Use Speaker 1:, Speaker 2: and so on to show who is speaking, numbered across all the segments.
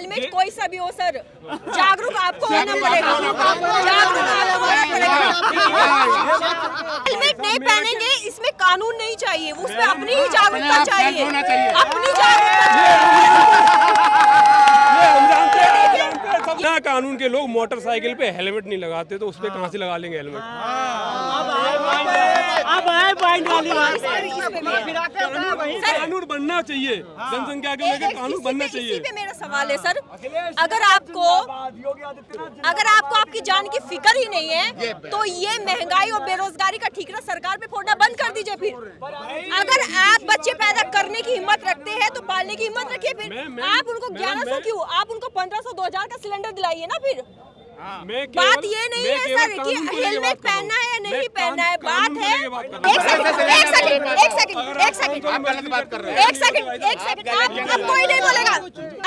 Speaker 1: Helmet कोई सा भी हो सर, जागरूक आपको होना पड़ेगा, जागरूक आपको होना पड़ेगा। हेलमेट नहीं पहनेंगे इसमें कानून नहीं चाहिए, उसमें अपनी ही जागरूकता चाहिए, अपनी
Speaker 2: ना कानून के लोग मोटरसाइकिल पे हेलमेट नहीं लगाते तो उस पे कहाँ से लगा लेंगे हेलमेट। कानून बनना चाहिए, जनसंख्या के लेकर कानून बनना चाहिए।
Speaker 1: इसी पे मेरा सवाल है सर, अगर आपको आपकी जान की फिक्र ही नहीं है तो ये महंगाई और बेरोजगारी का ठीकरा सरकार पे फोड़ना बंद कर दीजिए। फिर अगर आप बच्चे पैदा करने की हिम्मत रखते हैं तो पालने की हिम्मत रखिए। फिर आप उनको 1100 क्यों, आप उनको 1500 2000 का सिलेंडर दिलाइए ना। फिर बात ये नहीं है सर कि हेलमेट पहनना है या नहीं पहनना है, बात है एक सेकंड अब कोई नहीं बोलेगा,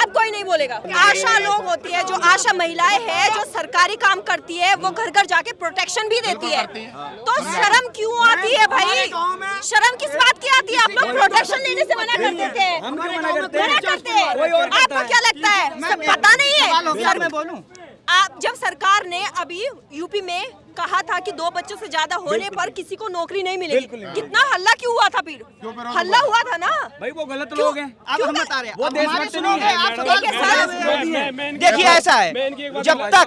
Speaker 1: अब कोई नहीं बोलेगा। आशा लोग होती है, जो आशा महिलाएं हैं जो सरकारी काम करती है, वो घर घर जाके प्रोटेक्शन भी देती है, तो शर्म क्यों आती है भाई? शर्म किस बात की आती है? आप लोग प्रोटेक्शन लेने से मना कर देते हैं, मना करते हैं। आपको क्या लगता है पता नहीं है? आप जब सरकार ने अभी यूपी में कहा था कि 2 बच्चों से ज्यादा होने पर किसी को नौकरी नहीं मिलेगी, कितना हल्ला क्यों हुआ था? फिर हल्ला हुआ था ना
Speaker 3: भाई, वो गलत लोग हैं। अब हम बता रहे हैं, वो देशभक्त
Speaker 1: नहीं है।
Speaker 3: देखिए ऐसा है, जब तक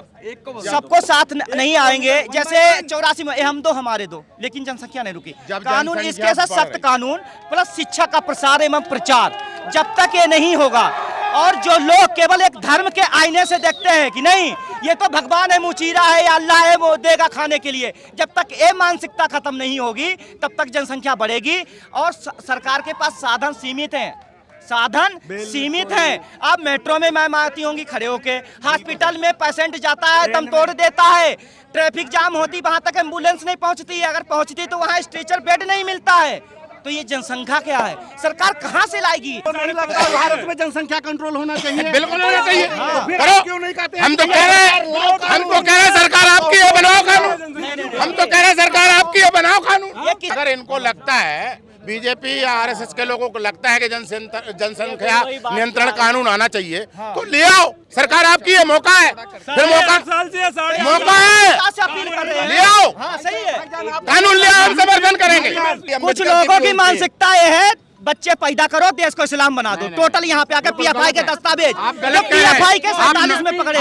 Speaker 3: सबको साथ नहीं आएंगे, जैसे 84 में हम दो हमारे दो, लेकिन जनसंख्या नहीं रुकी। कानून इसके साथ सख्त कानून प्लस शिक्षा का प्रसार एवं प्रचार, जब तक ये नहीं होगा और जो लोग केवल एक धर्म के आईने से देखते हैं कि नहीं ये तो भगवान है, मुचीरा है या अल्लाह है, वो देगा खाने के लिए, जब तक ये मानसिकता खत्म नहीं होगी तब तक जनसंख्या बढ़ेगी। और सरकार के पास साधन सीमित हैं, साधन सीमित हैं। आप मेट्रो में मैम आती होंगी खड़े होके, हॉस्पिटल में पेशेंट जाता है दम तोड़ देता है, ट्रैफिक जाम होती वहां तक एम्बुलेंस नहीं पहुंचती है, अगर पहुंचती तो वहां स्ट्रेचर बेड नहीं मिलता है। तो ये जनसंख्या क्या है? सरकार कहां से लाएगी?
Speaker 4: भारत में जनसंख्या कंट्रोल होना चाहिए,
Speaker 5: बिल्कुल होना चाहिए। क्यों नहीं कहते? हम तो कह रहे हैं सरकार आपकी है, बनाओ कानून। हम तो कह रहे हैं सरकार आपकी है, बनाओ कानून। अगर इनको लगता है, बीजेपी या आरएसएस के लोगों को लगता है कि जनसंख्या नियंत्रण कानून आना चाहिए, तो ले आओ, सरकार आपकी है, मौका है, फिर मौका है, ले आओ, कानून ले आओ, हम समर्थन करेंगे।
Speaker 3: कुछ लोगों की मानसिकता ये है, बच्चे पैदा करो, देश को इस्लाम बना दो। टोटल यहाँ पे आकर पीएफआई के दस्तावेज, पीएफआई के 47 में पकड़े।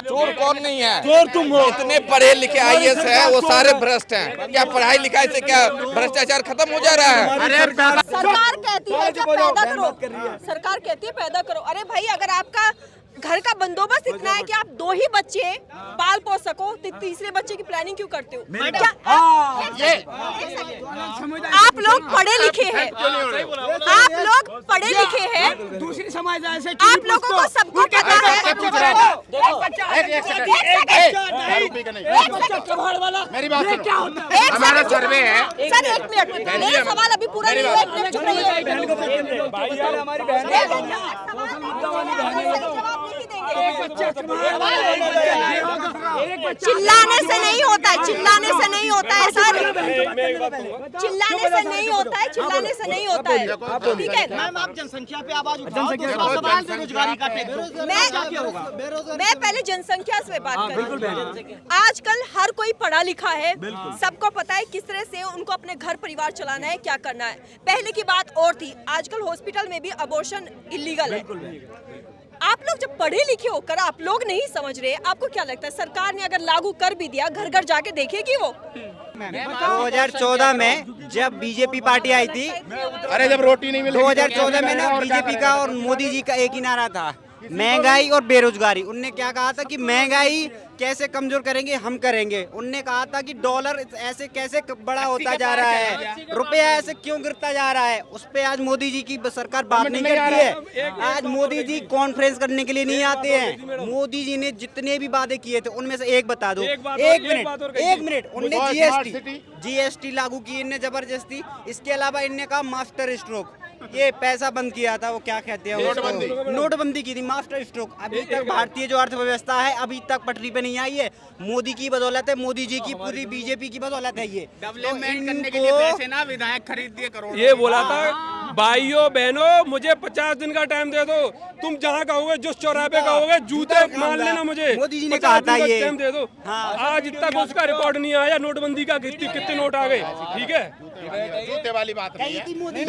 Speaker 6: चोर कौन नहीं है? चोर तुम हो। इतने पढ़े लिखे आईएएस है, वो सारे भ्रष्ट हैं। क्या पढ़ाई लिखाई से क्या भ्रष्टाचार खत्म हो जा रहा है?
Speaker 1: सरकार कहती है कि पैदा करो, सरकार कहती है पैदा करो। अरे भाई, अगर आपका घर का बंदोबस्त इतना है कि आप 2 ही बच्चे पाल पोस सको, तो तीसरे बच्चे की प्लानिंग क्यों करते हो? क्या आप लोग पढ़े लिखे हैं, आप लोग पढ़े लिखे हैं,
Speaker 4: दूसरी समाज से
Speaker 1: आप लोगों को सबको पता है।
Speaker 5: मेरी बात
Speaker 4: क्या होता
Speaker 5: है, हमारा सर्वे है
Speaker 1: सर, 1 मिनट, मेरा सवाल अभी पूरा नहीं हुआ, 1 मिनट चुप रहिए। चिल्लाने से नहीं होता है, चिल्लाने से नहीं होता है सर, चिल्लाने से नहीं होता है, चिल्लाने से नहीं होता है, ठीक है?
Speaker 3: मैम, आप जनसंख्या पे आवाज उठाओ, सवाल बेरोजगारी का
Speaker 1: मैं पहले जनसंख्या से बात करूं। आजकल हर कोई पढ़ा लिखा है, सबको पता है किस तरह से उनको अपने घर परिवार चलाना है, क्या करना है। पहले की बात और थी, आजकल हॉस्पिटल में भी अबॉर्शन इलीगल है। आप लोग जब पढ़े लिखे होकर आप लोग नहीं समझ रहे, आपको क्या लगता है सरकार ने अगर लागू कर भी दिया, घर घर जाके देखेगी वो?
Speaker 7: 2014 में जब बीजेपी पार्टी आई थी,
Speaker 5: अरे जब रोटी नहीं मिली
Speaker 7: 2014 में ना बीजेपी का और मोदी जी का एक ही नारा था, महंगाई और बेरोजगारी। उनने क्या कहा था कि महंगाई कैसे कमजोर करेंगे, हम करेंगे। उनने कहा था कि डॉलर ऐसे कैसे बड़ा होता जा रहा है, रुपया ऐसे क्यों गिरता जा रहा है। उस पे आज मोदी जी की सरकार बात नहीं करती है। आज मोदी जी कॉन्फ्रेंस करने के लिए नहीं आते हैं। मोदी जी ने जितने भी वादे किए थे उनमें से एक बता दो। एक मिनट, उनने जीएसटी लागू की, इनने जबरदस्ती। इसके अलावा इनने कहा मास्टर स्ट्रोक, ये पैसा बंद किया था, वो क्या कहते हैं, नोटबंदी की थी, मास्टर स्ट्रोक। अभी तक भारतीय जो अर्थव्यवस्था है अभी तक पटरी पे नहीं आई है। मोदी की बदौलत है, मोदी जी की, पूरी बीजेपी की बदौलत है। ये
Speaker 4: डेवलपमेंट करने के लिए पैसे ना विधायक खरीद दिए करोड़।
Speaker 2: ये बोला था भाइयों बहनों, मुझे 50 दिन का टाइम दे दो। तुम जहाँ कहोगे, जिस चौराहे पे कहोगे, जूते मान लेना मुझे।
Speaker 7: मोदी जी ने कहा था ये।
Speaker 2: टाइम दे दो। आज तक उसका रिकॉर्ड नहीं आया नोटबंदी का, कितने नोट आ गए। ठीक है,
Speaker 5: जूते वाली बात नहीं है। जूते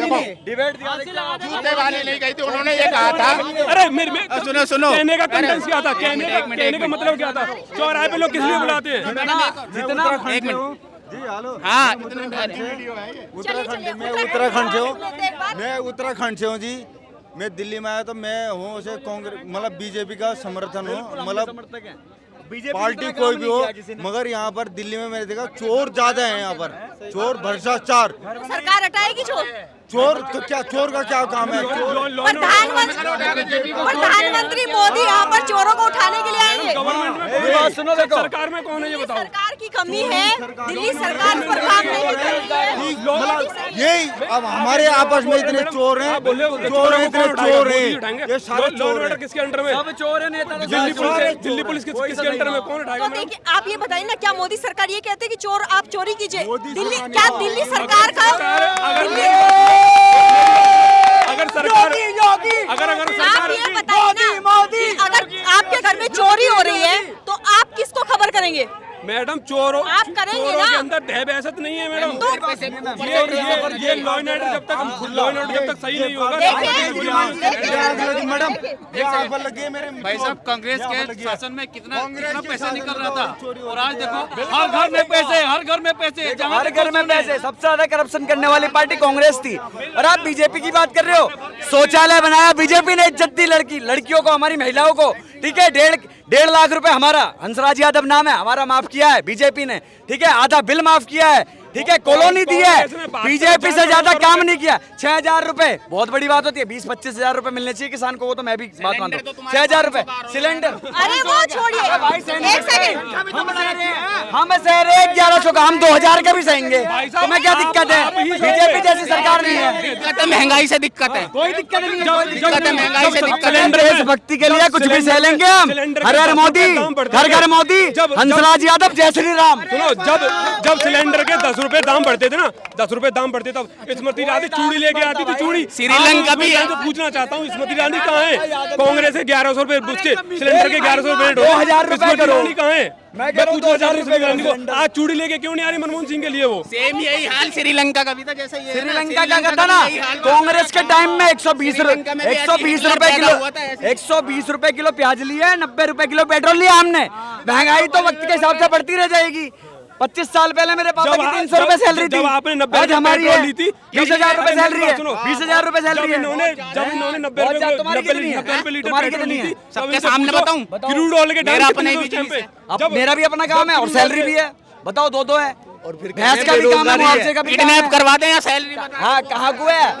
Speaker 5: वाली नहीं कही थी, उन्होंने ये कहा था।
Speaker 2: अरे मेरे सुनो कहने का कंटेंस क्या था, कहने का मतलब क्या था? चौराहे पे लोग किस लिए बुलाते हैं?
Speaker 5: हाँ,
Speaker 8: मैं उत्तराखंड से हूँ जी। मैं दिल्ली में आया तो मैं हूँ उसे कांग्रेस मतलब बीजेपी का समर्थन हूँ, मतलब पार्टी कोई भी हो, मगर यहाँ पर दिल्ली में मैंने देखा चोर ज्यादा है। यहाँ पर चोर, भ्रष्टाचार।
Speaker 1: सरकार हटाएगी
Speaker 8: चोर तो क्या, चोर का क्या काम है?
Speaker 1: प्रधानमंत्री मोदी यहाँ पर चोरों को उठाने के लिए आएंगे।
Speaker 2: सुनो, सरकार में कौन है ये बताओ?
Speaker 1: सरकार की कमी है, दिल्ली सरकार पर काम नहीं कर रही है।
Speaker 8: मतलब यही अब हमारे आपस में इतने चोर हैं, चोर हैं, इतने चोर हैं, ये सारे चोर हैं।
Speaker 2: किसके अंडर में? सब चोर हैं। दिल्ली पुलिस किसके अंडर में? कौन उठाएगा?
Speaker 1: तो देखिए, आप ये बताइए ना, क्या मोदी सरकार ये कहते हैं कि चोर आप चोरी कीजिए? क्या दिल्ली सरकार का
Speaker 2: अगर सरकार
Speaker 1: आप ये बताइए ना कि अगर आपके घर में चोरी हो रही है तो आप किसको खबर करेंगे?
Speaker 2: मैडम, चोरों
Speaker 1: आप करेंगे
Speaker 2: चोरों
Speaker 1: ना?
Speaker 2: के अंदर ढह बहसत नहीं है मैडम। ये लॉ एंड ऑर्डर जब तक सही नहीं होगा।
Speaker 8: मैडम
Speaker 9: भाई साहब, कांग्रेस के शासन में कितना पैसा निकल रहा था, और आज देखो हर घर में पैसे, हर घर में पैसे,
Speaker 3: हर घर में पैसे। सबसे ज्यादा करप्शन करने वाली पार्टी कांग्रेस थी, और आप बीजेपी की बात कर रहे हो। शौचालय बनाया बीजेपी ने, इज्जत दी लड़कियों को, हमारी महिलाओं को। ठीक है, 1.5 लाख रुपए हमारा, हंसराज यादव नाम है हमारा, माफ किया है बीजेपी ने। ठीक है, आधा बिल माफ किया है। ठीक है, कॉलोनी दी है, बीजेपी से ज्यादा काम नहीं किया। 6,000 रुपए बहुत बड़ी बात होती है, 20-25 हजार रुपए मिलने चाहिए किसान को, वो तो मैं भी बात मानता हूँ। 6,000 रुपए सिलेंडर।
Speaker 1: अरे वो छोड़िए, एक सेकंड।
Speaker 3: हम सह रहे 1100 का, हम 2,000 का भी सहेंगे, तो मैं क्या दिक्कत है? बीजेपी जैसी सरकार नहीं है।
Speaker 9: दिक्कत है, महंगाई से दिक्कत है,
Speaker 3: कोई दिक्कत नहीं है,
Speaker 9: दिक्कत है, महंगाई से दिक्कत है।
Speaker 3: देशभक्ति के लिए कुछ भी सह लेंगे हम। हर घर मोदी, घर घर मोदी, हंसराज यादव, जय श्री राम।
Speaker 2: सुनो, जब सिलेंडर के 10 रुपए दाम बढ़ते थे ना, 10 रुपए दाम बढ़ते, तब स्मृति ईरानी चूड़ी लेके आती थी। चूड़ी
Speaker 9: श्रीलंका भी है।
Speaker 2: तो पूछना चाहता हूँ, स्मृति ईरानी कहाँ है? कांग्रेस है 1100 रुपए, उसके सिलेंडर के 1100 रुपए,
Speaker 3: 2,000 रुपए करो।
Speaker 2: कहाँ है? मैं पूछना चाहता हूँ, आज चूड़ी लेके क्यों नहीं आ रही मनमोहन सिंह के लिए? वो
Speaker 9: सेम यही हाल श्रीलंका का भी था, जैसे ये
Speaker 3: श्रीलंका क्या करता ना, कांग्रेस के टाइम में 120 रुपए किलो, 120 रुपए किलो प्याज लिया, 90 रुपए किलो पेट्रोल लिया हमने। महंगाई तो वक्त के हिसाब से बढ़ती रह जाएगी। 25 साल पहले मेरे पापा की 300 रुपए सैलरी थी,
Speaker 2: जब आपने 90
Speaker 3: आज हमारी है
Speaker 2: ली थी
Speaker 3: 20,000 रुपए सैलरी है, 20,000 रुपए सैलरी है।
Speaker 2: जब इन्होंने 90 रुपए लीटर पेट्रोल ली थी,
Speaker 9: सबके सामने बताऊं,
Speaker 2: क्रूड ऑयल के दाम कितने थे उस टाइम पे?
Speaker 3: अब मेरा भी अपना काम है और सैलरी भी है, बताओ, दो है। और फिर भैंस का भी काम है, मुआवजे का भी काम
Speaker 9: किडनैप
Speaker 3: है।
Speaker 9: करवा दें या सैलरी?
Speaker 3: हाँ, कहाँ को है,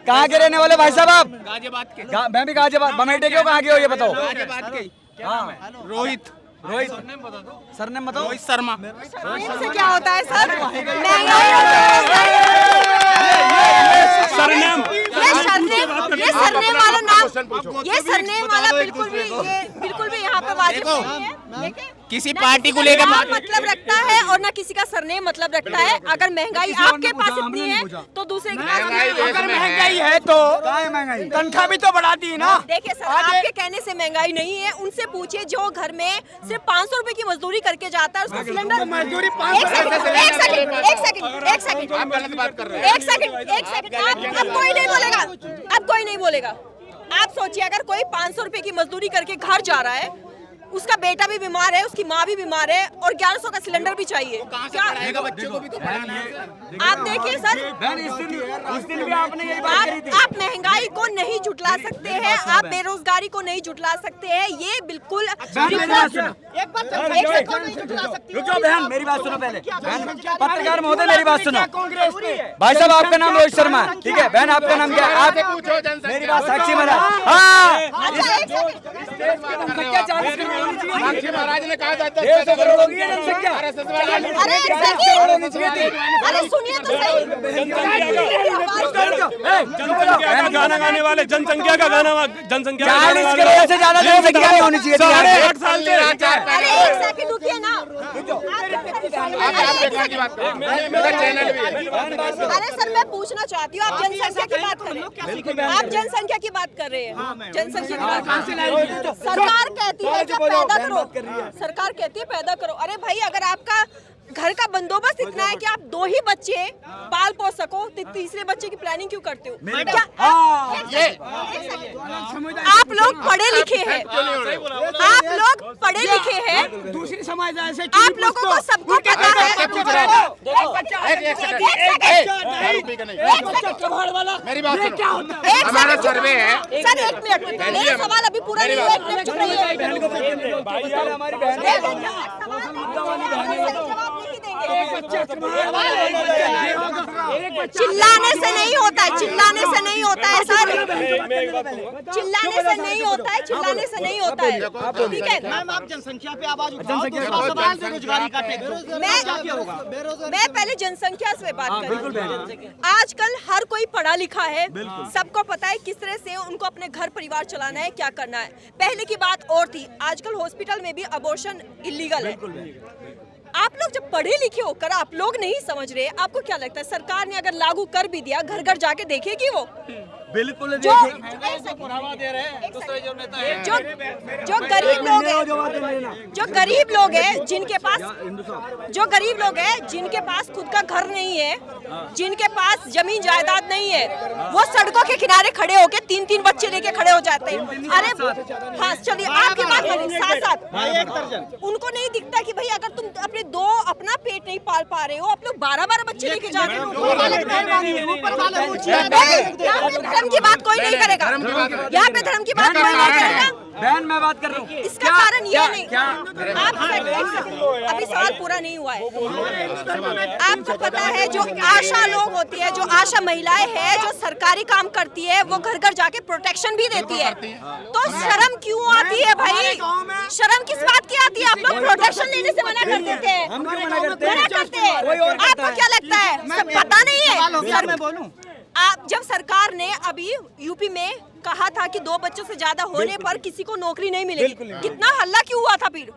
Speaker 3: कहाँ के रहने वाले भाई साहब आप?
Speaker 9: गाजियाबाद के।
Speaker 3: मैं भी गाजियाबाद, बमेटे के हो, कहाँ के हो ये बताओ?
Speaker 9: गाजियाबाद के।
Speaker 3: हाँ,
Speaker 9: रोहित
Speaker 3: सरनेम बताओ।
Speaker 9: रोहित शर्मा।
Speaker 1: से क्या होता है सर?
Speaker 2: सरनेम,
Speaker 1: ये सरनेम वाला नाम, ये सरनेम वाला बिल्कुल भी यहाँ पे वाजिब नहीं है।
Speaker 9: किसी पार्टी को लेकर
Speaker 1: नाम मतलब रखता है और ना किसी का सरनेम मतलब रखता है। अगर महंगाई आपके पास इतनी है तो दूसरे के पास
Speaker 3: अगर महंगाई है तो महंगाई तनख्वाह भी तो बढ़ाती है ना।
Speaker 1: देखिए सर, आपके कहने से महंगाई नहीं है, उनसे पूछिए जो घर में सिर्फ 500 रुपए की मजदूरी करके जाता है, उसको सिलेंडर।
Speaker 5: मजदूरी
Speaker 1: एक सेकंड, अब कोई नहीं बोलेगा, अब कोई नहीं बोलेगा। आप सोचिए, अगर कोई 500 रुपए की मजदूरी करके घर जा रहा है, उसका बेटा भी बीमार है, उसकी माँ भी बीमार है, और 1100 का सिलेंडर भी चाहिए, क्या
Speaker 9: बच्चों को भी तो पढ़ाना है।
Speaker 1: आप देखिए सर,
Speaker 3: उस दिन भी आपने यही बात करी थी।
Speaker 1: आप महंगाई को नहीं झुटला सकते हैं, आप बेरोजगारी को नहीं झुटला सकते हैं, ये बिल्कुल
Speaker 3: रुको बहन, मेरी बात सुनो पहले। पत्रकार महोदय, मेरी बात सुनो। भाई साहब, आपका नाम रोहित शर्मा है, ठीक है? बहन, आपका नाम क्या है? आप मेरी बात साक्षी महाराज। हाँ,
Speaker 5: साक्षी महाराज ने कहा था
Speaker 3: 150 करोड़ होगी है जनसंख्या।
Speaker 1: अरे सुनिए तो सही,
Speaker 2: जनसंख्या का गाना गाने वाले, जनसंख्या का गाना, जनसंख्या
Speaker 3: 40 करोड़ से ज्यादा जनसंख्या नहीं होनी चाहिए थी।
Speaker 2: 8 साल से।
Speaker 1: अरे एक सेकंड रुकिए ना,
Speaker 5: आप बेकार की बात करें, मेरा चैनल भी है।
Speaker 1: अरे सर मैं पूछना चाहती हूँ, आप जनसंख्या की बात कर रहे हैं, आप जनसंख्या की बात कर रहे हैं, जनसंख्या की बात सरकार कहती है कि पैदा करो, सरकार कहती है पैदा करो। अरे भाई अगर आपका घर का बंदोबस्त इतना है कि आप 2 ही बच्चे पाल पोस सको तो तीसरे बच्चे की प्लानिंग क्यों करते हो? क्या आप लोग पढ़े लिखे हैं, आप लोग पढ़े लिखे हैं,
Speaker 4: दूसरी समाज ऐसे
Speaker 1: आप लोगों को सबको पता है।
Speaker 5: मेरी बात सुनो, हमारा सर्वे है।
Speaker 1: सर 1 मिनट, मेरा सवाल अभी पूरा नहीं हुआ, 1 मिनट चुप चिल्लाने से नहीं होता है, चिल्लाने से नहीं होता है सर, चिल्लाने से नहीं होता है, चिल्लाने से नहीं होता है, ठीक है।
Speaker 3: मैम आप जनसंख्या पे आवाज उठाओ, दूसरा सवाल बेरोजगारी का टैक्स
Speaker 1: मैं पहले जनसंख्या से बात करूं। आजकल हर कोई पढ़ा लिखा है, सबको पता है किस तरह से उनको अपने घर परिवार चलाना है, क्या करना है। पहले की बात और थी, आजकल हॉस्पिटल में भी अबॉर्शन इलीगल है। आप लोग जब पढ़े लिखे होकर आप लोग नहीं समझ रहे, आपको क्या लगता है सरकार ने अगर लागू कर भी दिया, घर घर जाके देखेगी वो?
Speaker 9: बिल्कुल
Speaker 1: जो गरीब लोग हैं, जो गरीब लोग हैं जिनके पास, जो गरीब लोग हैं जिनके पास खुद का घर नहीं है, जिनके पास जमीन जायदाद नहीं है, वो सड़कों के किनारे खड़े होके 3-3 बच्चे लेके खड़े हो जाते हैं। अरे हाँ चलिए आपकी बात करें, साथ उनको नहीं दिखता कि भाई अगर तुम अपने 2 अपना पेट नहीं पाल पा रहे हो, आप लोग 12-12 बच्चे लेके जा रहे हो। धर्म की बात कोई नहीं करेगा, यहाँ पे धर्म की बात कोई नहीं करेगा।
Speaker 9: बहन मैं बात कर रहा हूँ,
Speaker 1: इसका कारण ये नहीं, आप अभी सवाल पूरा नहीं हुआ है। आपको पता है जो आशा लोग होती है, जो आशा महिलाएं हैं, जो सरकारी काम करती है, वो घर घर जाके प्रोटेक्शन भी देती है, तो शर्म क्यों आती है भाई? शर्म किस बात की आती है? आप लोग प्रोटेक्शन लेने से मना कर देते हैं, मना करते हैं। आपको क्या लगता है पता नहीं है? आप जब सरकार ने अभी यूपी में कहा था कि 2 बच्चों से ज्यादा होने पर किसी को नौकरी नहीं मिलेगी, कितना हल्ला क्यों हुआ था? फिर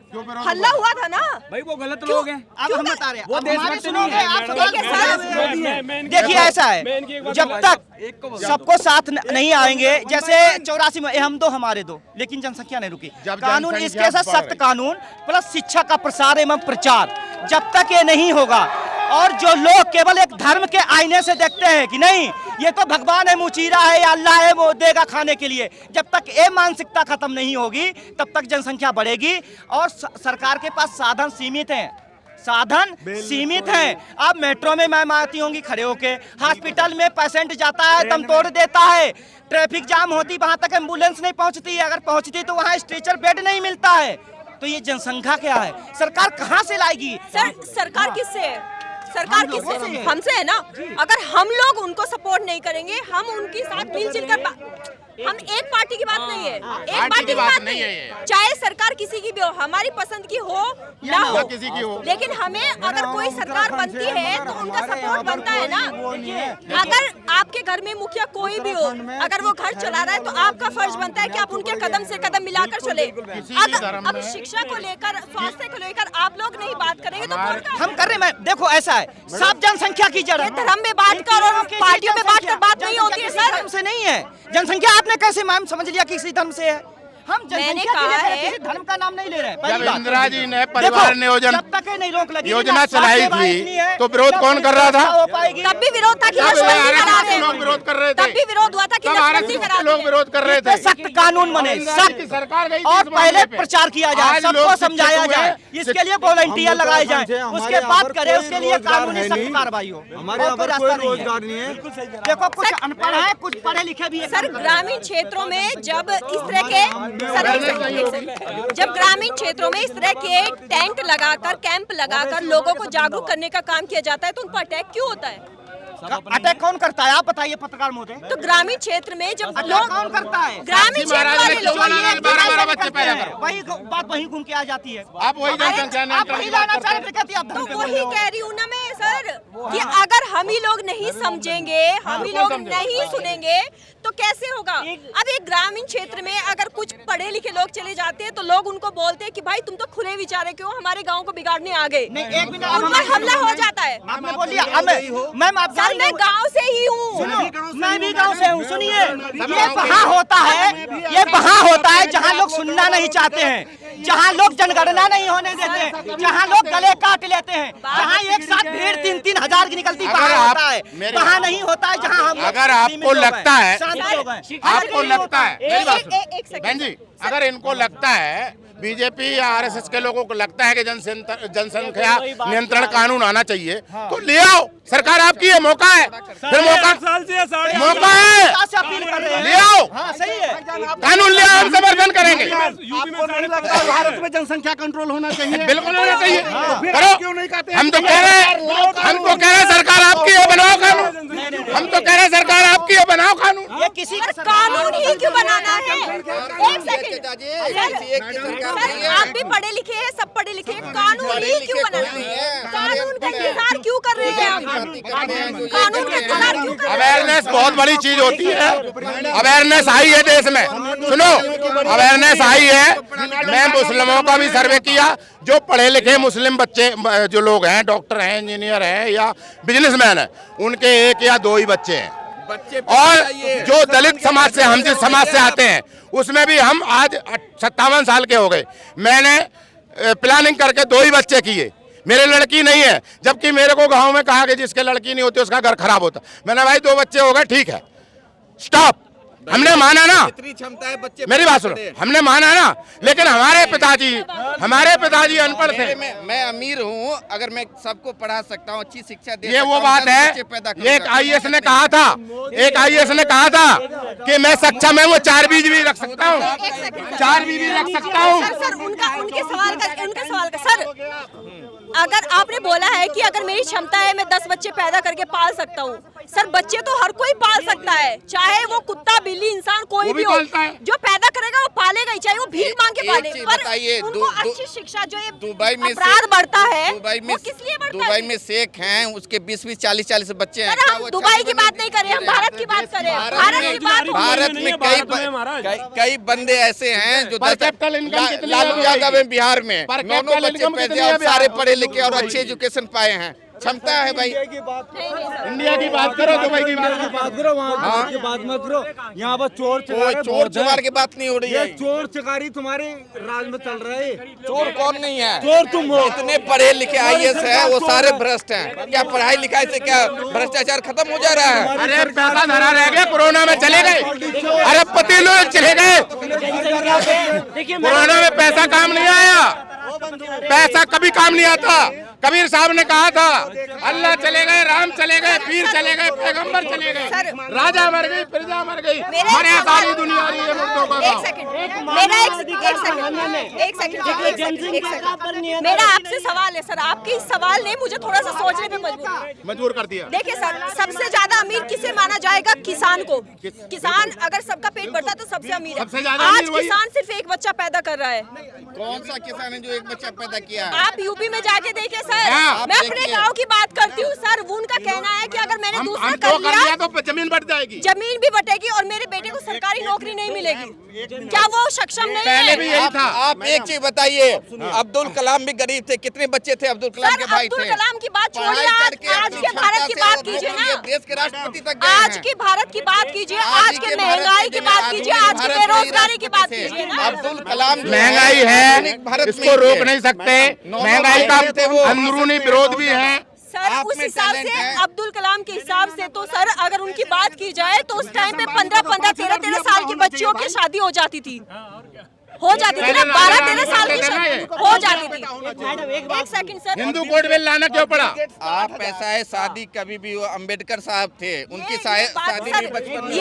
Speaker 1: हल्ला हुआ था ना
Speaker 9: भाई, वो गलत लोग हैं।
Speaker 3: अब हम बता रहे हैं,
Speaker 9: वो देशभक्त नहीं है।
Speaker 3: देखिए ऐसा है, जब तक सबको साथ नहीं आएंगे, जैसे 84 में हम 2 हमारे 2, लेकिन जनसंख्या नहीं रुकी। कानून इसके साथ सख्त कानून प्लस शिक्षा का प्रसार एवं प्रचार, जब तक ये नहीं होगा, और जो लोग केवल एक धर्म के आईने से देखते हैं कि नहीं ये तो भगवान है, मुचीरा है या अल्लाह है, वो देगा खाने के लिए, जब तक ये मानसिकता खत्म नहीं होगी तब तक जनसंख्या बढ़ेगी। और सरकार के पास साधन सीमित हैं, साधन सीमित हैं। अब मेट्रो में मैम आती होंगी खड़े होके, हॉस्पिटल में पेशेंट जाता है दम तोड़ देता है, ट्रैफिक जाम होती वहां तक एम्बुलेंस नहीं पहुंचती है, अगर पहुंचती तो वहां स्ट्रेचर बेड नहीं मिलता है। तो ये जनसंख्या क्या है? सरकार कहाँ से लाएगी?
Speaker 1: सरकार किससे है? सरकार किससे? हमसे है ना। अगर हम लोग उनको सपोर्ट नहीं करेंगे, हम उनके साथ मिलजुल कर, हम एक पार्टी की बात नहीं है, एक पार्टी की बात नहीं है, चाहे सरकार किसी की भी हो, हमारी पसंद की हो ना हो,
Speaker 5: किसी की हो,
Speaker 1: लेकिन हमें अगर कोई सरकार बनती है तो उनका सपोर्ट बनता है ना। अगर आपके घर में मुखिया कोई भी हो, अगर वो घर चला रहा है तो आपका फर्ज बनता है कि आप उनके कदम से कदम मिलाकर चले। अब शिक्षा को लेकर, स्वास्थ्य को लेकर आप लोग नहीं बात करेंगे तो
Speaker 3: हम कर रहे हैं। देखो ऐसा है, सब जनसंख्या की जड़
Speaker 1: धर्म में बात कर और पार्टियों में बात कर, बात नहीं होती है सर।
Speaker 3: धर्म से नहीं है जनसंख्या, आपने कैसे मैम समझ लिया किसी धर्म से है? हम जनसंख्या किसी धर्म का नाम नहीं ले रहे।
Speaker 5: जब इंदिरा जी ने परिवार नियोजन
Speaker 3: जब तक नहीं रोक लगी,
Speaker 5: योजना चलाई थी तो विरोध कौन कर रहा था?
Speaker 1: तब भी विरोध था कि
Speaker 5: लोग विरोध कर रहे थे,
Speaker 1: तब भी विरोध हुआ था कि
Speaker 5: लोग विरोध कर रहे थे।
Speaker 3: सख्त कानून बने, सख्त
Speaker 5: सरकार गई
Speaker 3: और पहले प्रचार किया जाए, सबको समझाया जाए, इसके लिए वॉलंटियर लगाए जाए, उसके बाद करे, उसके लिए कानूनी सख्त कार्रवाई हो।
Speaker 8: हमारे यहाँ पर कोई रोजगार नहीं है।
Speaker 3: देखो कुछ अनपढ़ है, कुछ पढ़े लिखे भी है।
Speaker 1: सर ग्रामीण क्षेत्रों में जब इस तरह के जब ग्रामीण क्षेत्रों में इस तरह के टेंट लगाकर, कैंप लगाकर लोगों को जागरूक करने का काम किया जाता है तो उन पर अटैक क्यों होता है?
Speaker 3: अटैक कौन करता है आप बताइए पत्रकार महोदय?
Speaker 1: तो ग्रामीण क्षेत्र में जब लोग
Speaker 3: कौन करता है?
Speaker 1: ग्रामीण क्षेत्र वाले लोग,
Speaker 5: 12 बच्चे पैदा करो,
Speaker 3: वही बात वहीं घूम के आ जाती है।
Speaker 5: आप वही जनसंख्या
Speaker 3: आप वही लाना चाहते कहती आप
Speaker 1: तो वही कह रही हूँ ना मैं सर, कि अगर हम ही लोग नहीं समझेंगे, हम ही लोग नहीं सुनेंगे तो कैसे होगा? अब एक ग्रामीण क्षेत्र में अगर कुछ कुछ पढ़े लिखे लोग चले जाते हैं तो लोग उनको बोलते हैं कि भाई तुम तो खुले विचारे क्यों हमारे गांव को बिगाड़ने आ गए। उन पर हमला हो जाता है।
Speaker 3: आपने बोल दिया मैम आप
Speaker 1: सर मैं गांव से ही हूँ,
Speaker 3: मैं भी गांव से हूँ। सुनिए, ये वहाँ होता है, ये वहाँ होता है जहाँ लोग सुनना नहीं चाहते हैं, जहाँ लोग जनगणना नहीं होने देते हैं, जहाँ लोग गले काट लेते हैं, जहाँ एक साथ भीड़ 3-3 हजार की निकलती वहाँ होता है, वहाँ नहीं होता है जहाँ हम।
Speaker 5: अगर आपको लगता है, आपको लगता है,
Speaker 1: एक सेकंड
Speaker 5: बहन जी, अगर इनको लगता है बीजेपी या आरएसएस के लोगों को लगता है कि जनसंख्या नियंत्रण कानून आना चाहिए तो ले आओ, सरकार आपकी है, मौका है, फिर मौका है, ले आओ, कानून ले आओ, हम समर्थन करेंगे।
Speaker 4: आपको नहीं लगता भारत में जनसंख्या कंट्रोल होना चाहिए?
Speaker 5: बिल्कुल होना चाहिए,
Speaker 4: करो। क्यों नहीं कहते?
Speaker 5: हम तो कह रहे हैं सरकार आपकी है, बनाओ कानून। हम तो कह रहे हैं सरकार आपकी है, बनाओ कानून।
Speaker 3: ये किसी
Speaker 1: कानून ही क्यों बनाना है? एक सेकंड सर, आप भी पढ़े लिखे हैं, सब पढ़े लिखे हैं, कानून ही क्यों बनाना है? कानून का इंतजार क्यों कर रहे हैं आप? कानून का इंतजार क्यों कर रहे हैं?
Speaker 5: अवेयरनेस बहुत बड़ी चीज होती है। अवेयरनेस आई है देश में, सुनो, अवेयरनेस आई है। मैं मुस्लिमों का भी सर्वे किया, जो पढ़े लिखे मुस्लिम बच्चे जो लोग हैं, डॉक्टर हैं, इंजीनियर हैं या बिजनेसमैन हैं, उनके 1 या 2 ही बच्चे हैं। और जो दलित समाज से, हम जिस समाज से आते हैं, उसमें भी हम आज 57 साल के हो गए। मैंने प्लानिंग करके 2 ही बच्चे किए, मेरे लड़की नहीं है, जबकि मेरे को गांव में कहा कि जिसके लड़की नहीं होती उसका घर खराब होता। मैंने भाई 2 बच्चे हो गए, ठीक है, स्टॉप, हमने माना ना,
Speaker 6: क्षमता है बच्चे,
Speaker 5: मेरी बात सुनो, हमने माना ना, लेकिन हमारे पिताजी अनपढ़ थे।
Speaker 6: मैं अमीर हूँ, अगर मैं सबको पढ़ा सकता हूँ, अच्छी शिक्षा दे
Speaker 5: ये वो बात है। एक आईएएस ने कहा था, कि मैं सक्षम है, वो 4 बीज भी रख सकता हूँ, 4 बीज भी रख सकता हूँ।
Speaker 1: सर उनके सवाल का सर, अगर आपने बोला है कि अगर मेरी क्षमता है मैं 10 बच्चे पैदा करके पाल सकता हूँ, सर बच्चे तो हर कोई पाल सकता है, चाहे वो कुत्ता बिल्ली इंसान कोई भी हो, जो पैदा करेगा वो पालेगा ही, चाहे वो भीख मांग के पाले। पर उनको अच्छी शिक्षा, जो ये
Speaker 6: दुबई में
Speaker 1: अपराध बढ़ता है,
Speaker 6: वो
Speaker 1: किस लिए बढ़ता है?
Speaker 6: दुबई में शेख हैं, उसके 20-20 40-40 बच्चे हैं।
Speaker 1: हम दुबई की बात नहीं करें, हम भारत की बात करें।
Speaker 6: भारत में कई बंदे ऐसे हैं जो लालू यादव है बिहार में, 9 बच्चे पैदा और सारे पढ़े लिखे और अच्छे एजुकेशन पाए हैं। क्षमता है भाई।
Speaker 5: इंडिया की बात करो, दुबई की बात करो, वहाँ की बात मत करो। यहाँ पर चोर
Speaker 6: चमार की बात नहीं हो रही है।
Speaker 8: चोर चकारी तुम्हारे राज में चल रहा है।
Speaker 6: चोर कौन नहीं है?
Speaker 8: चोर तुम हो।
Speaker 6: इतने पढ़े लिखे आईएएस है, वो सारे भ्रष्ट हैं। क्या पढ़ाई लिखाई से क्या भ्रष्टाचार खत्म हो जा रहा है?
Speaker 5: अरे पैसा धरा रह गया, कोरोना में चले गए, अरबपति लोग चले गए। कोरोना में पैसा काम नहीं आया, पैसा कभी काम नहीं आता। कबीर साहब ने कहा था, अल्लाह चले गए, राम चले गए, पीर चले गए, पैगंबर चले गए, राजा मर गई, प्रजा मर गई, मरे सारी दुनिया रही है मुर्दों का।
Speaker 1: एक सेकंड, मेरा आपसे सवाल है सर, आपके इस सवाल ने मुझे थोड़ा सा सोचने पे
Speaker 5: मजबूर कर दिया।
Speaker 1: देखिए सर, सबसे ज्यादा अमीर किसे माना जाएगा? किसान को। किसान अगर सबका पेट भरता है तो सबसे अमीर है। आज किसान सिर्फ 1 बच्चा पैदा कर रहा है।
Speaker 6: कौन सा किसान है जो 1 बच्चा पैदा किया?
Speaker 1: आप यूपी में जाके देखिए सर, मैं अपने गांव की बात करती हूँ सर, उनका कहना है कि अगर मैंने दूसरा कर लिया
Speaker 5: तो जमीन बढ़ जाएगी,
Speaker 1: जमीन भी बटेगी और मेरे बेटे को सरकारी नौकरी नहीं मिलेगी। क्या वो सक्षम नहीं है?
Speaker 5: पहले भी यही था।
Speaker 6: आप एक चीज बताइए, अब्दुल कलाम भी गरीब थे, कितने बच्चे थे अब्दुल कलाम के भाई थे?
Speaker 1: अब्दुल कलाम की बात छोड़िए, आज के भारत की बात कीजिए ना,
Speaker 6: देश के राष्ट्रपति तक
Speaker 1: आज के भारत की बात कीजिए, आज के महंगाई की बात कीजिए, आज की बेरोजगारी की बात कीजिए ना।
Speaker 6: अब्दुल कलाम
Speaker 5: महंगाई है, इसको रोक नहीं सकते, महंगाई का अंदरूनी विरोध भी है
Speaker 1: सर। उस हिसाब से अब्दुल कलाम के हिसाब से तो सर, अगर उनकी बात की जाए तो उस टाइम पे 15-15, 13-13 साल की बच्चियों की शादी हो जाती थी ना, 12-13 साल की शादी हो जाती थी। एक second sir,
Speaker 5: Hindu code bill लाना क्यों पड़ा?
Speaker 6: आप ऐसा है, शादी कभी भी अम्बेडकर साहब थे, उनकी शादी भी बचपन में।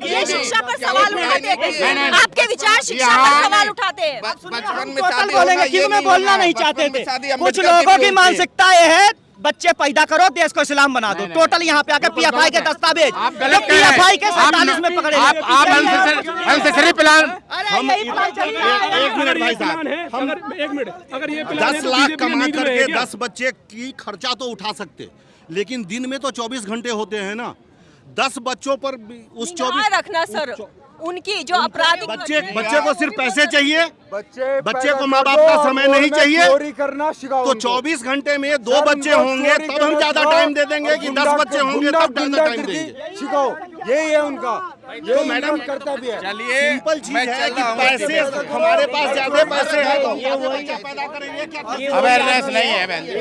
Speaker 1: ये शिक्षा पर सवाल उठाते हैं, आपके विचार शिक्षा पर सवाल उठाते हैं।
Speaker 6: बचपन में
Speaker 3: टोटल
Speaker 6: शादी
Speaker 3: बोलेंगे, क्यों में बोलना नहीं चाहते थे। कुछ लोगों की मानसिकता ये है, बच्चे पैदा करो, देश को इस्लाम बना दो। टोटल यहाँ पे आकर पीएफआई के दस्तावेज, पीएफआई के 47 में पकड़े।
Speaker 5: आप अनसेसरी प्लान।
Speaker 4: एक मिनट भाई साहब, हम
Speaker 2: 1 मिनट, अगर ये
Speaker 4: 10 लाख कमा करके 10 बच्चे की खर्चा तो उठा सकते, लेकिन दिन में तो 24 घंटे होते हैं ना। 10 बच्चों पर उस 24
Speaker 1: रखना सर, उनकी जो आपराधिक
Speaker 4: बच्चे को सिर्फ पैसे चाहिए, बच्चे को माँ बाप का समय नहीं चाहिए, तो 24 घंटे में 2 बच्चे होंगे तब हम ज्यादा टाइम दे देंगे कि 10 बच्चे होंगे तब ज्यादा टाइम देंगे।
Speaker 8: सिखाओ, यही है उनका।
Speaker 4: तो मैडम
Speaker 6: चलिए,
Speaker 4: सिंपल चीज है कि पैसे हमारे पास ज्यादा पैसे हैं तो ज्यादा बच्चे पैदा करेंगे, क्या
Speaker 6: अवेयरनेस नहीं है बहन जी।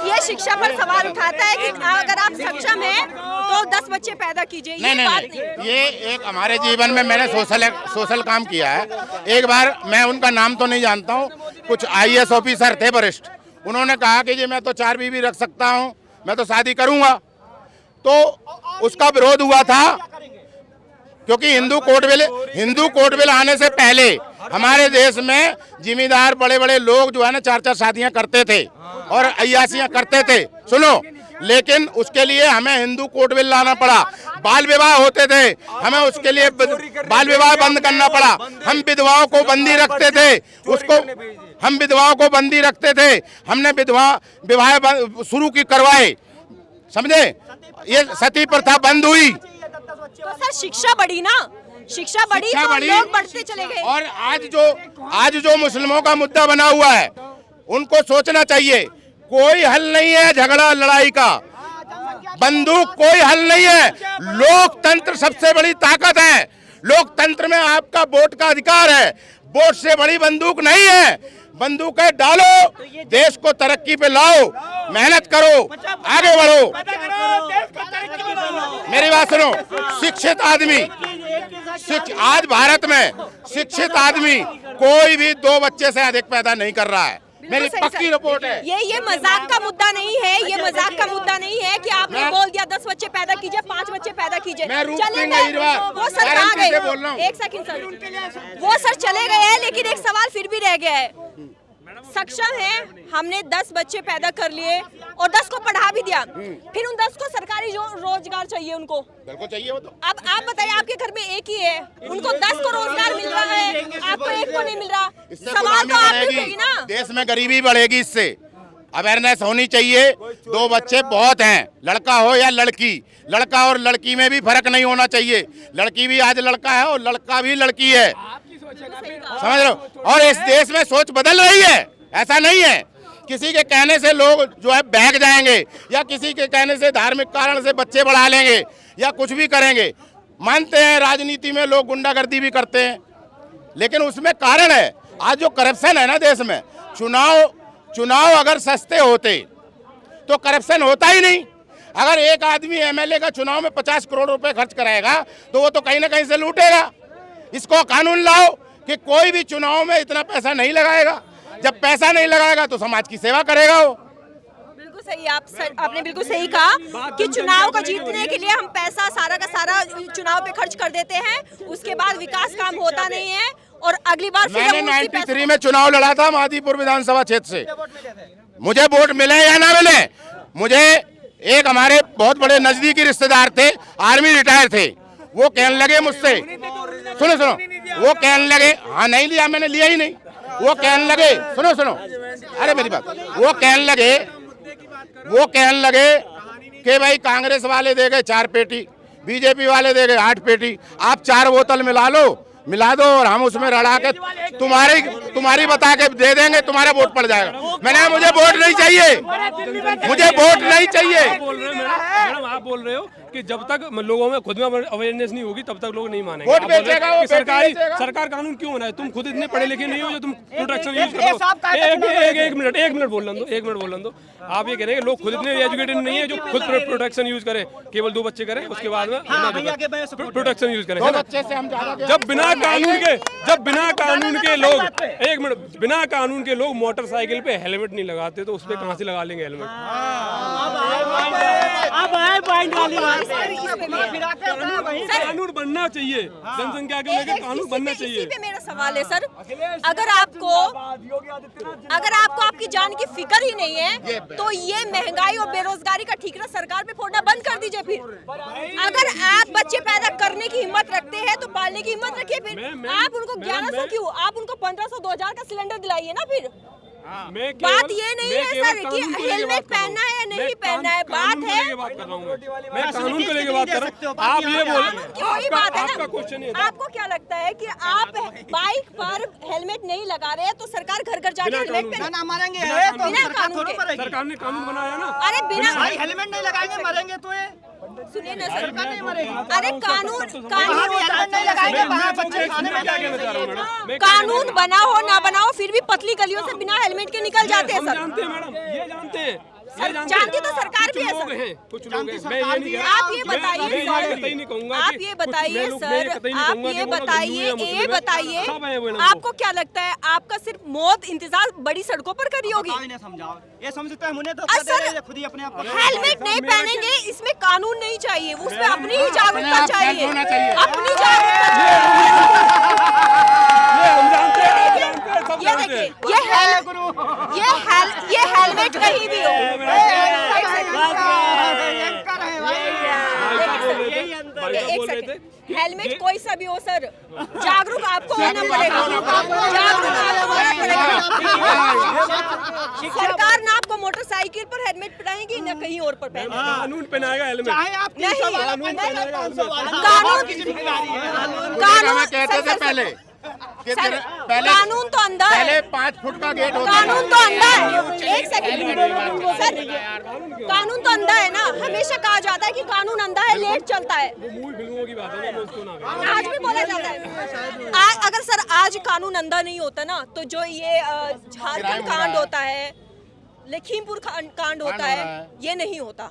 Speaker 1: ये शिक्षा पर सवाल उठाता है कि अगर आप सक्षम हैं तो 10 बच्चे पैदा कीजिए।
Speaker 6: नहीं, ये एक हमारे जीवन में मैंने सोशल काम किया है। एक बार मैं उनका नाम तो नहीं जानता हूँ, कुछ IAS ऑफिसर थे वरिष्ठ, उन्होंने कहा कि जी मैं तो 4 बीवी रख सकता हूँ, मैं तो शादी करूँगा, तो उसका विरोध हुआ था क्योंकि हिंदू कोड बिल आने से पहले हमारे देश में जिम्मेदार बड़े बड़े लोग जो है ना 4-4 शादियां करते थे और अय्यासियां करते थे। सुनो, लेकिन उसके लिए हमें हिंदू कोड बिल लाना पड़ा। बाल विवाह होते थे, हमें उसके लिए बाल विवाह बंद करना पड़ा। हम विधवाओं को बंदी रखते थे, हम विधवाओं को बंदी रखते थे, हमने विवाह शुरू की करवाए, समझे, ये सती प्रथा बंद हुई।
Speaker 1: तो सर शिक्षा बढ़ी ना, शिक्षा बढ़ी तो लोग बढ़ते चले गए।
Speaker 6: और आज जो मुस्लिमों का मुद्दा बना हुआ है, उनको सोचना चाहिए, कोई हल नहीं है झगड़ा लड़ाई का, बंदूक कोई हल नहीं है। लोकतंत्र सबसे बड़ी ताकत है। लोकतंत्र में आपका वोट का अधिकार है, वोट से बड़ी बंदूक नहीं है। बंदूकें डालो, देश को तरक्की पे लाओ, मेहनत करो, आगे बढ़ो। मेरी बात सुनो, शिक्षित आदमी, आज भारत में शिक्षित आदमी कोई भी 2 बच्चे से अधिक पैदा नहीं कर रहा है, मेरी पक्की रिपोर्ट है।
Speaker 1: ये मजाक का मुद्दा नहीं है, ये मजाक का मुद्दा नहीं है कि आपने बोल दिया 10 बच्चे पैदा कीजिए, 5 बच्चे पैदा कीजिए। वो सर कहाँ गए? एक सेकंड सर, वो सर चले गए हैं, लेकिन एक सवाल फिर भी रह गया है। सक्षम है, हमने 10 बच्चे पैदा कर लिए और 10 को पढ़ा भी दिया, फिर उन 10 को सरकारी रोजगार चाहिए, उनको
Speaker 6: बिल्कुल चाहिए वो तो।
Speaker 1: अब आप बताइए, आपके घर में एक ही है, उनको 10 को रोजगार मिल रहा है, आपको एक को नहीं मिल रहा। सवाल तो आप उठेगी ना,
Speaker 6: देश में गरीबी बढ़ेगी। इससे अवेयरनेस होनी चाहिए। 2 बच्चे बहुत हैं, लड़का हो या लड़की, लड़का और लड़की में भी फर्क नहीं होना चाहिए। लड़की भी आज लड़का है और लड़का भी लड़की है, समझ रहे हो। और इस देश में सोच बदल रही है, ऐसा नहीं है किसी के कहने से लोग जो है बहक जाएंगे या किसी के कहने से धार्मिक कारण से बच्चे बढ़ा लेंगे या कुछ भी करेंगे। मानते हैं राजनीति में लोग गुंडागर्दी भी करते हैं, लेकिन उसमें कारण है। आज जो करप्शन है ना देश में, चुनाव अगर सस्ते होते तो करप्शन होता ही नहीं। अगर एक आदमी MLA का चुनाव में 50 करोड़ रुपए खर्च कराएगा तो वो तो कहीं ना कहीं से लूटेगा। इसको कानून लाओ कि कोई भी चुनाव में इतना पैसा नहीं लगाएगा। जब पैसा नहीं लगाएगा तो समाज की सेवा करेगा वो।
Speaker 1: बिल्कुल सही, आपने बिल्कुल सही कहा कि चुनाव को जीतने के लिए हम पैसा सारा का सारा चुनाव पे खर्च कर देते हैं, उसके बाद विकास काम होता नहीं है और अगली बार फिर
Speaker 6: मैंने 93 में चुनाव लड़ा था मादीपुर विधानसभा क्षेत्र से। मुझे वोट मिले या ना मिले, मुझे एक हमारे बहुत बड़े नजदीकी रिश्तेदार थे, आर्मी रिटायर थे, वो कहने लगे मुझसे, सुनो, वो कहने लगे, हाँ नहीं लिया मैंने, लिया ही नहीं। वो कहने लगे, सुनो, अरे मेरी बात, वो कहने लगे कि भाई कांग्रेस वाले दे गए 4 पेटी, बीजेपी वाले दे गए 8 पेटी, आप 4 बोतल मिला दो और हम उसमें रड़ा के तुम्हारी बता के दे देंगे, तुम्हारा वोट पड़ जाएगा। मैंने मुझे वोट नहीं चाहिए, मुझे वोट नहीं चाहिए।
Speaker 2: मैडम आप बोल रहे हो कि जब तक लोगों में खुद में अवेयरनेस नहीं होगी तब तक लोग नहीं मानेंगे।
Speaker 6: वोट बेचेगा वो,
Speaker 2: सरकार कानून क्यों बना है? तुम खुद इतने पढ़े लिखे नहीं हो जो तुम प्रोटेक्शन यूज करो। एक मिनट बोलने दो। आप ये कह रहे हैं लोग खुद इतने एजुकेटेड नहीं है जो खुद प्रोटेक्शन यूज करें, केवल 2 बच्चे करें, उसके बाद में प्रोटेक्शन यूज करें। जब बिना कानून के लोग मोटरसाइकिल पे हेलमेट नहीं लगाते तो उस पर कहाँ से लगा लेंगे हेलमेट? कानून बनना चाहिए, जनसंख्या के लेकर कानून बनना चाहिए।
Speaker 1: इसी पे मेरा सवाल है सर, अगर आपको आपकी जान की फिक्र ही नहीं है तो ये महंगाई और बेरोजगारी का ठीकरा सरकार पे फोड़ना बंद कर दीजिए। फिर अगर आप बच्चे पैदा करने की हिम्मत रखते हैं तो पालने की हिम्मत रखिए। फिर आप उनको 1100 क्यों, आप उनको 1500 2000 का सिलेंडर दिलाइए ना। फिर बात ये नहीं है सर कि हेलमेट पहनना है या नहीं पहनना है, बात है
Speaker 2: मैं कानून को लेके बात कर रहा हूँ। आप ये बोल,
Speaker 1: वही बात है
Speaker 2: आपका क्वेश्चन
Speaker 1: ना। आपको क्या लगता है कि आप बाइक पर हेलमेट नहीं लगा रहे हैं तो सरकार घर घर जाके हेलमेट
Speaker 3: ना मारेंगे
Speaker 1: बिना कानून के?
Speaker 2: सरकार ने कानून बनाया ना।
Speaker 1: अरे बिना
Speaker 3: हेलमेट नहीं लगाएंगे मरेंगे तो ये
Speaker 1: सुनिए ना सर, अरे कानून कानून बना हो ना बना हो फिर भी पतली गलियों से बिना हेलमेट के निकल जाते हैं सर।
Speaker 2: जानते हैं मैडम, ये जानते हैं,
Speaker 1: जानती तो सरकार भी है
Speaker 2: लोग
Speaker 1: सर।
Speaker 2: हैं, कुछ लोग हैं, मैं ये नहीं कह रहा।
Speaker 1: आप ये बताइए
Speaker 2: मैं
Speaker 1: सर,
Speaker 2: कतई नहीं कहूंगा
Speaker 1: आप
Speaker 2: कि
Speaker 1: ये
Speaker 2: कुछ
Speaker 1: बताइए
Speaker 2: लोग-
Speaker 1: सर,
Speaker 2: मैं कतई नहीं
Speaker 1: आप
Speaker 2: कहूंगा कि
Speaker 1: ये
Speaker 2: वो लोग
Speaker 1: बताइए,
Speaker 2: हिंदू या मुस्लिम
Speaker 1: ये
Speaker 2: हैं।
Speaker 1: बताइए
Speaker 2: सब हैं वो लोग।
Speaker 1: आपको क्या लगता है आपका सिर्फ मौत इंतजार बड़ी सड़कों पर करी होगी?
Speaker 3: समझाओ, ये समझते हैं मुझे तो
Speaker 1: सर
Speaker 3: खुद ही अपने आप
Speaker 1: हेलमेट नहीं पहनेंगे इसमें कानून नहीं चाहिए, उसमें अपनी ही जागरूकता चाहिए, अपनी जागरूकता
Speaker 2: हम जानते हैं, सब
Speaker 1: ये
Speaker 2: जानते हैं।
Speaker 1: देखिए ये हेलमेट कहीं भी हो, हेलमेट कोई सा भी हो सर, जागरूक आपको होना पड़ेगा, जागरूक आपको होना पड़ेगा। सरकार ना आपको मोटरसाइकिल पर हेलमेट पहनाएगी ना कहीं और पर पहनाएगी।
Speaker 2: कानून पहनाएगा हेलमेट।
Speaker 1: कानून
Speaker 5: कहते थे पहले
Speaker 1: सर, कानून तो अंधा है,
Speaker 5: पहले 5 फुट का गेट होता
Speaker 1: कानून तो अंधा है। एक सेकंड सर, कानून तो अंधा है ना, हमेशा कहा जाता है कि कानून अंधा है, लेट चलता है,
Speaker 2: वो मूवी फिल्मों की बात है ना, मैं उसको ना कहूं।
Speaker 1: आज भी बोला जाता है। अगर सर आज कानून अंधा नहीं होता ना तो जो ये झारखंड कांड होता है, लखीमपुर कांड होता है, ये नहीं होता।